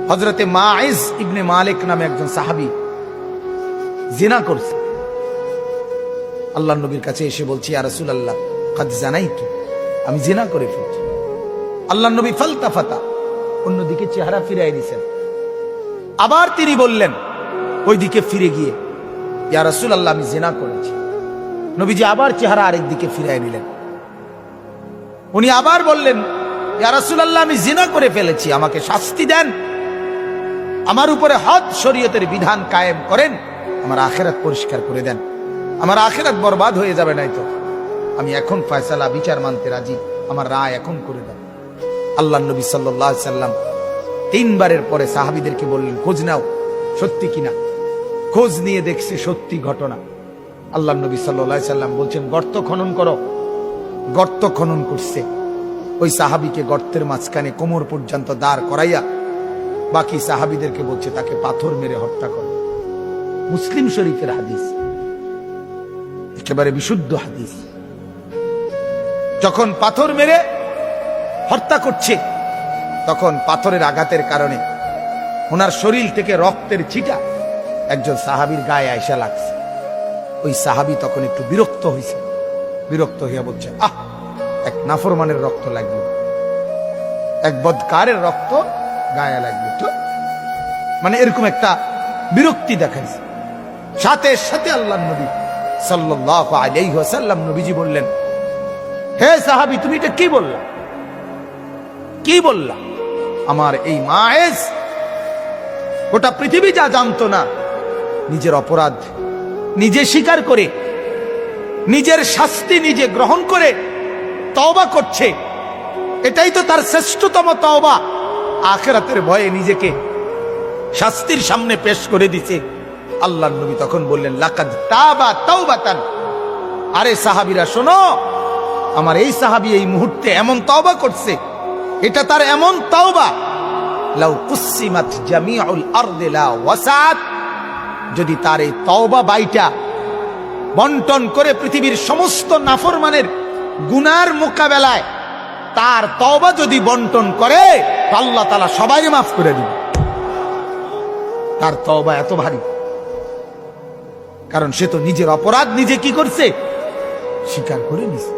হযরতে মাইজ ইবনে মালিক নামে একজন সাহাবী জিনা করছে। আল্লাহর নবীর কাছে এসে বলছি, ইয়া রাসূলুল্লাহ কাদ জানাইতু, আমি জিনা করে ফেলেছি। আল্লাহর নবী ফালতাফাতা, অন্যদিকে চেহারা ফিরিয়ে নিছেন। আবার তিনি বললেন ওইদিকে ফিরে গিয়ে, ইয়া রাসূলুল্লাহ আমি জিনা করেছি। নবীজি আবার চেহারা আরেক দিকে ফিরিয়ে নিলেন। উনি আবার বললেন, ইয়া রাসূলুল্লাহ আমি জিনা করে ফেলেছি, আমাকে শাস্তি দেন, আমার উপরে হদ শরীয়তের বিধান কায়েম করেন, আমার আখিরাত পরিষ্কার করে দেন, আমার আখিরাত বরবাদ হয়ে যাবে নাই তো। আমি এখন ফয়সালা বিচার মানতে রাজি, আমার রায় এখন করে দেন। আল্লাহর নবী সাল্লাল্লাহু আলাইহি সাল্লাম তিনবারের পরে সাহাবীদেরকে বললেন, খোঁজ নাও সত্যি কিনা। খোঁজ নিয়ে দেখছে সত্যি ঘটনা। আল্লাহর নবী সাল্লাল্লাহু আলাইহি সাল্লাম বলছেন, গর্ত খনন করো। গর্ত খনন করছে। ওই সাহাবীকে গর্তের মাঝখানে কোমর পর্যন্ত দাঁড় করাইয়া বাকি সাহাবীদেরকে বলছে তাকে পাথর মেরে হত্যা করো। মুসলিম শরীফের হাদিস, একেবারে বিশুদ্ধ হাদিস। যখন পাথর মেরে হত্যা করছে, তখন পাথরের আঘাতের কারণে ওনার শরীর থেকে রক্তের ছিটা একজন সাহাবীর গায়ে আয়সা লাগছে। ওই সাহাবী তখন একটু বিরক্ত হয়েছে। বিরক্ত হইয়া বলছে, এক নাফরমানের রক্ত লাগবে, এক বদকারের রক্ত গায়ে লাগবে, তো মানে এরকম একটা বিরক্তি দেখাইছে। সাথে সাথে আল্লাহর নবী সাল্লাল্লাহু আলাইহি ওয়াসাল্লাম নবীজি বললেন, হে সাহাবী তুমি এটা কি বললা? কি বললা? আমার এই মায়েজ গোটা পৃথিবী যা জানতো না, নিজের অপরাধ নিজে স্বীকার করে, নিজের শাস্তি নিজে গ্রহণ করে তওবা করছে। এটাই তো তার শ্রেষ্ঠতম তওবা। আখিরাতের ভয়ে নিজেকে শাস্তির সামনে পেশ করে দিছে। আল্লাহর নবী তখন বললেন, লাকাদ তাবা তাওবাতান। আরে সাহাবীরা শোনো, আমার এই সাহাবী এই মুহূর্তে এমন তওবা করছে, এটা তার এমন তওবা, লাউ কুসিমাত জামিউল আরদি লা ওয়াসাত। যদি তার এই তওবা বাইটা বন্টন করে পৃথিবীর সমস্ত নাফরমানের গুনার মোকাবেলায় তার তওবা যদি বন্টন করে, আল্লাহ তাআলা সবাইকে মাফ করে দিবে। তার তওবা এত ভারী, কারণ সে তো নিজের অপরাধ নিজে কি করছে, স্বীকার করে নিছে।